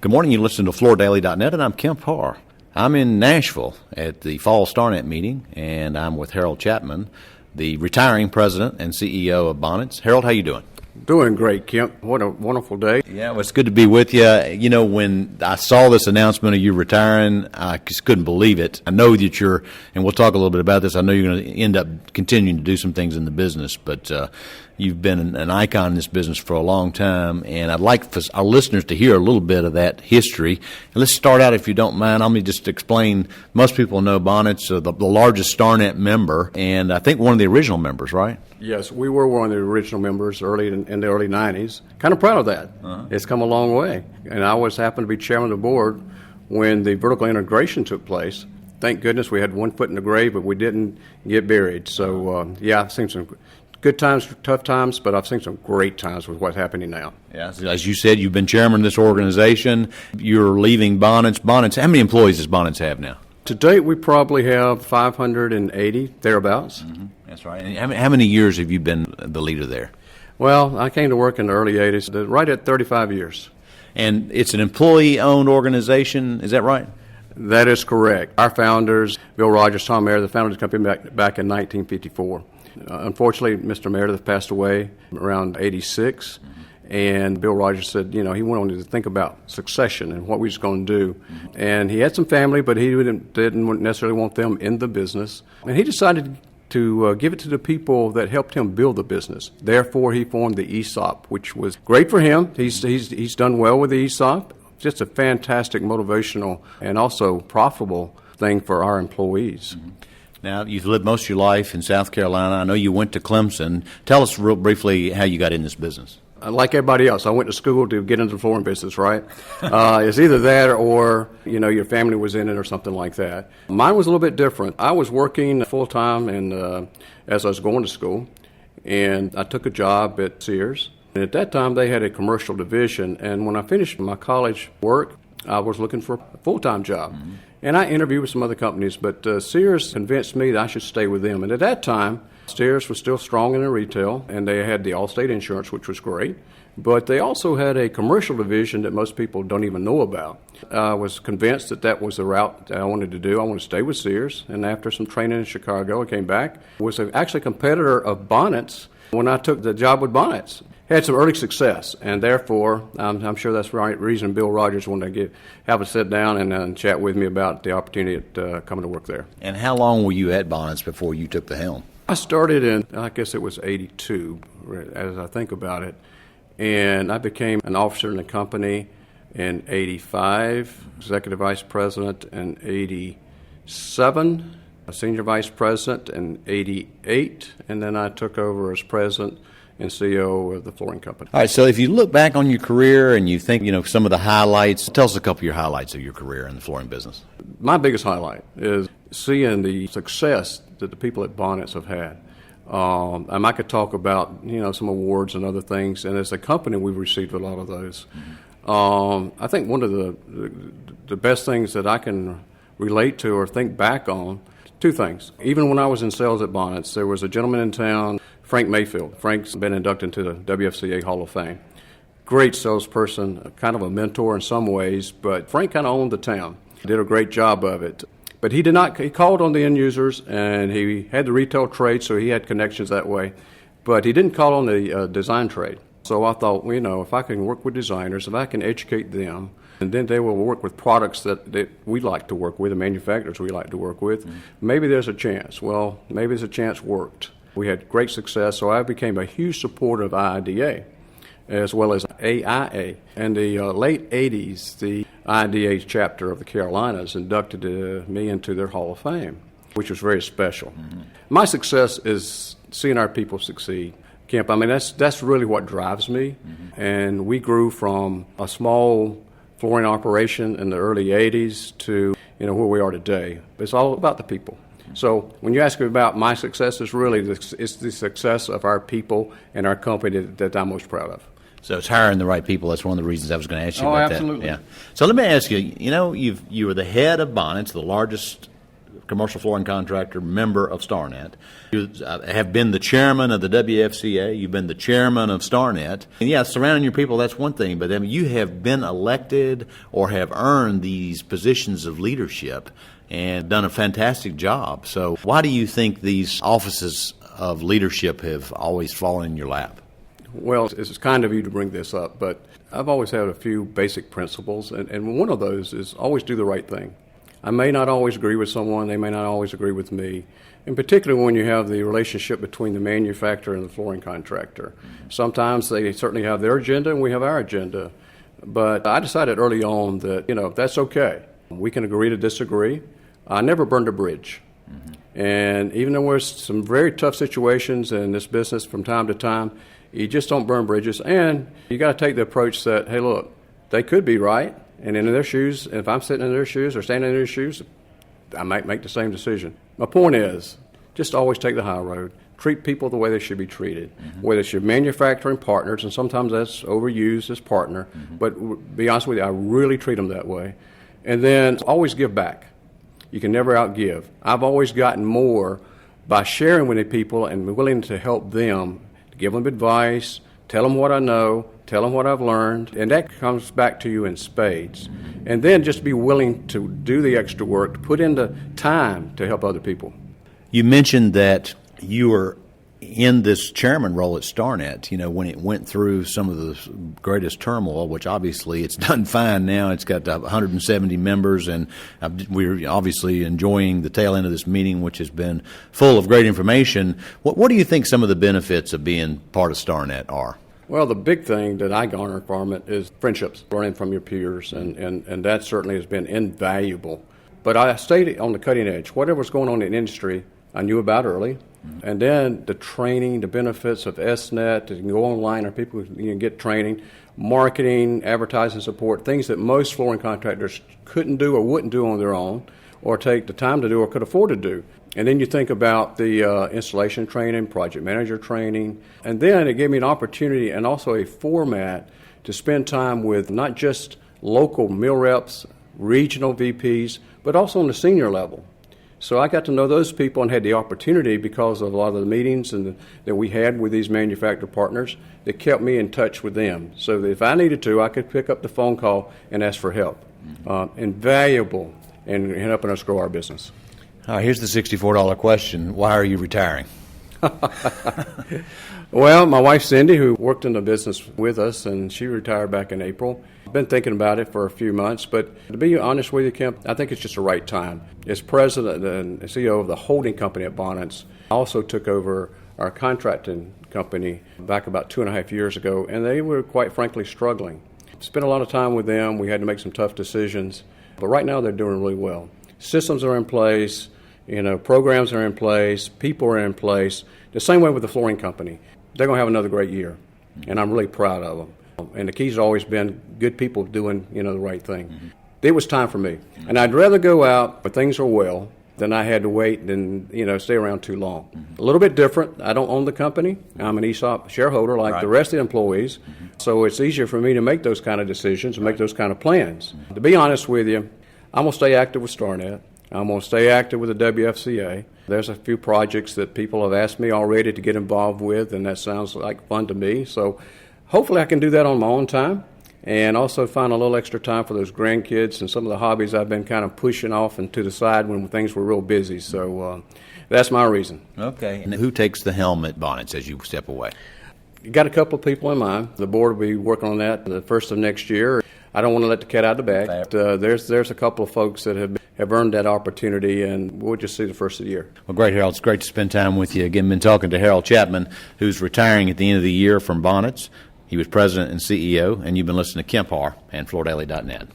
Good morning. You listen to FloorDaily.net, and I'm Kemp Harr. I'm in Nashville at the Fall Starnet meeting, and I'm with Harold Chapman, the retiring president and CEO of Bonitz. Harold, how you doing? Doing great, Kemp. What a wonderful day. Yeah, well, it's good to be with you. You know, when I saw this announcement of you retiring, I just couldn't believe it. I know that you're, and we'll talk a little bit about this, I know you're going to end up continuing to do some things in the business, but you've been an icon in this business for a long time, and I'd like for our listeners to hear a little bit of that history. And let's start out, if you don't mind. Let me just explain. Most people know Bonitz, the largest Starnet member, and I think one of the original members, right? Yes, we were one of the original members in the early 90s. Kind of proud of that. It's come a long way. And I always happened to be chairman of the board when the vertical integration took place. Thank goodness we had one foot in the grave, but we didn't get buried. So, yeah, I've seen some good times, tough times, but I've seen some great times with what's happening now. Yeah, as you said, you've been chairman of this organization. You're leaving Bonitz. Bonitz, how many employees does Bonitz have now? To date, we probably have 580, thereabouts. Mm-hmm. That's right. And how many years have you been the leader there? Well, I came to work in the early 80s, right at 35 years. And it's an employee-owned organization, is that right? That is correct. Our founders, Bill Rogers, Tom Meredith, founded the company back in 1954. Unfortunately, Mr. Meredith passed away around 86. And Bill Rogers said, you know, he wanted to think about succession and what we was going to do. And he had some family, but he didn't necessarily want them in the business. And he decided to give it to the people that helped him build the business. Therefore, he formed the ESOP, which was great for him. He's done well with the ESOP. Just a fantastic, motivational, and also profitable thing for our employees. Mm-hmm. Now, you've lived most of your life in South Carolina. I know you went to Clemson. Tell us real briefly how you got in this business. Like everybody else, I went to school to get into the flooring business, right? It's either that or, you know, your family was in it or something like that. Mine was a little bit different. I was working full-time and as I was going to school, and I took a job at Sears. And at that time, they had a commercial division, and when I finished my college work, I was looking for a full-time job. Mm-hmm. And I interviewed with some other companies, but Sears convinced me that I should stay with them. And at that time, Sears was still strong in the retail, and they had the Allstate insurance, which was great. But they also had a commercial division that most people don't even know about. I was convinced that that was the route that I wanted to do. I wanted to stay with Sears. And after some training in Chicago, I came back. I was actually a competitor of Bonitz when I took the job with Bonitz. Had some early success, and therefore, I'm sure that's the right reason Bill Rogers wanted to have a sit down and chat with me about the opportunity at coming to work there. And how long were you at Bonitz before you took the helm? I started in, I guess it was 82, as I think about it, and I became an officer in the company in 85, executive vice president in 87, a senior vice president in 88, and then I took over as president and CEO of the flooring company. All right, so if you look back on your career and you think, you know, some of the highlights, tell us a couple of your highlights of your career in the flooring business. My biggest highlight is seeing the success that the people at Bonitz have had. And I could talk about, you know, some awards and other things, and as a company, we've received a lot of those. Mm-hmm. I think one of the best things that I can relate to or think back on, two things. Even when I was in sales at Bonitz, there was a gentleman in town, Frank Mayfield. Frank's been inducted into the WFCA Hall of Fame. Great salesperson, kind of a mentor in some ways, but Frank kind of owned the town. Did a great job of it. But he called on the end users, and he had the retail trade, so he had connections that way. But he didn't call on the design trade. So I thought, well, you know, if I can work with designers, if I can educate them, and then they will work with products that we like to work with, the manufacturers we like to work with, maybe there's a chance. Well, maybe there's a chance worked. We had great success, so I became a huge supporter of IIDA as well as AIA. In the late 80s, the IIDA chapter of the Carolinas inducted me into their Hall of Fame, which was very special. Mm-hmm. My success is seeing our people succeed. Kemp, I mean, that's really what drives me. Mm-hmm. And we grew from a small flooring operation in the early 80s to, you know, where we are today. It's all about the people. So when you ask me about my success, it's really it's the success of our people and our company that I'm most proud of. So it's hiring the right people. That's one of the reasons I was going to ask you about absolutely. that. Yeah. So let me ask you, you know, you were the head of Bonitz, the largest commercial flooring contractor, member of Starnet. You have been the chairman of the WFCA. You've been the chairman of Starnet. And yeah, surrounding your people, that's one thing, but I mean, you have been elected or have earned these positions of leadership and done a fantastic job. So why do you think these offices of leadership have always fallen in your lap? Well, it's kind of you to bring this up, but I've always had a few basic principles, and one of those is always do the right thing. I may not always agree with someone, they may not always agree with me, and particularly when you have the relationship between the manufacturer and the flooring contractor. Sometimes they certainly have their agenda and we have our agenda, but I decided early on that, that's okay. We can agree to disagree. I never burned a bridge. And even though there's some very tough situations in this business from time to time, you just don't burn bridges, and you got to take the approach that, hey, look, they could be right, and in their shoes, if I'm sitting in their shoes or standing in their shoes, I might make the same decision. My point is, just always take the high road. Treat people the way they should be treated, whether it's your manufacturing partners, and sometimes that's overused as partner, but be honest with you, I really treat them that way. And then always give back. You can never outgive. I've always gotten more by sharing with the people and willing to help them, to give them advice, tell them what I know, tell them what I've learned, and that comes back to you in spades. And then just be willing to do the extra work, to put in the time to help other people. You mentioned that you were in this chairman role at Starnet, when it went through some of the greatest turmoil, which obviously it's done fine now. It's got 170 members, and we're obviously enjoying the tail end of this meeting, which has been full of great information. What do you think some of the benefits of being part of Starnet are? Well, the big thing that I garner from it is friendships, learning from your peers, and that certainly has been invaluable. But I stayed on the cutting edge. Whatever's going on in the industry, I knew about early. And then the training, the benefits of SNET, you can go online or people can get training, marketing, advertising support, things that most flooring contractors couldn't do or wouldn't do on their own or take the time to do or could afford to do. And then you think about the installation training, project manager training, and then it gave me an opportunity and also a format to spend time with not just local mill reps, regional VPs, but also on the senior level. So I got to know those people and had the opportunity because of a lot of the meetings that we had with these manufacturer partners that kept me in touch with them. So that if I needed to, I could pick up the phone call and ask for help. Invaluable in helping us grow our business. All right, here's the $64 question. Why are you retiring? Well, my wife Cindy, who worked in the business with us, and she retired back in April. I've been thinking about it for a few months, but to be honest with you, Kemp, I think it's just the right time. As president and CEO of the holding company at Bonitz, I also took over our contracting company back about 2.5 years ago, and they were quite frankly struggling. Spent a lot of time with them. We had to make some tough decisions, but right now they're doing really well. Systems are in place, programs are in place, people are in place. The same way with the flooring company. They're going to have another great year, and I'm really proud of them. And the key's always been good people doing, the right thing. It was time for me. And I'd rather go out where things are well than I had to wait and, stay around too long. A little bit different. I don't own the company. I'm an ESOP shareholder like the rest of the employees. So it's easier for me to make those kind of decisions and make those kind of plans. To be honest with you, I'm going to stay active with Starnet. I'm going to stay active with the WFCA. There's a few projects that people have asked me already to get involved with, and that sounds like fun to me. So hopefully I can do that on my own time and also find a little extra time for those grandkids and some of the hobbies I've been kind of pushing off and to the side when things were real busy. So that's my reason. Okay. And who takes the helm at Bonitz as you step away? You got a couple of people in mind. The board will be working on that the first of next year. I don't want to let the cat out of the bag. There's a couple of folks that have earned that opportunity, and we'll just see the first of the year. Well, great, Harold. It's great to spend time with you. Again, been talking to Harold Chapman, who's retiring at the end of the year from Bonitz. He was president and CEO, and you've been listening to Kemp Harr and FloorDaily.net.